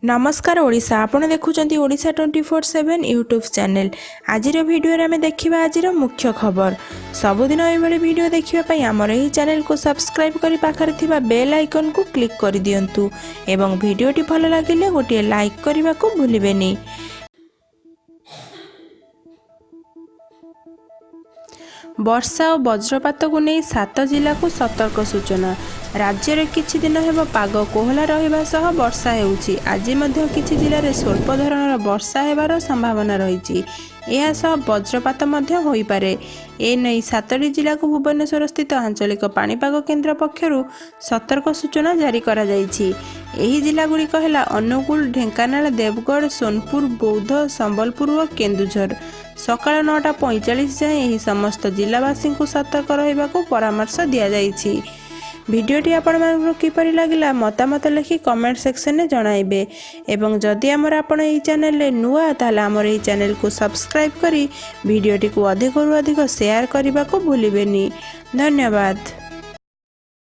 नमस्कार ओडिशा आपण देखुचंती Odisha 24/7 YouTube channel. आजिर video आम देखा आज मुख्य खबर। सबुदिन ये वीडियो देखा आमर यही चैनल को सब्सक्राइब करी पाखरे थिबा बेल आइकन को क्लिक कर दियंतु एवं वीडियोटी भल लगिले गोटे लाइक करने को भूलिबेनी। वर्षा और वज्रपात को नहीं 7 जिला को सतर्क सूचना। राज्य में किछि दिन हेब पाग कोहला रहिबा सह वर्षा हेउछि। आज मध्य किछि जिले में स्वल्प धरणर वर्षा हेबार संभावना रही। यह सह वज्रपात मध्य होई पारे। ए नहीं 7टी जिला को भुवनेश्वर स्थित आंचलिक पाणीपाग केन्द्र पक्षरु सतर्क सूचना जारी करा जायछि। एही जिला गुड़िक है अनुगुल, ढेंकानाल, देवगढ़, सोनपुर, बौद्ध, संबलपुर और केन्दुझर। सकाळ 9:45 जाए यही समस्त जिलावासी को सतर्क रहिबा को परामर्श दिया जायछि। वीडियोटी आपण मानकु किपरि लागिला मतामत लिखि कमेंट सेक्शन में जणाइबे एवं जदि आमर आपण एही चैनल रे नुआ ताला आमर एही चैनल को सब्सक्राइब करी वीडियोटी को अधिक रु अधिक शेयर करने को भूलिबेनी। धन्यवाद।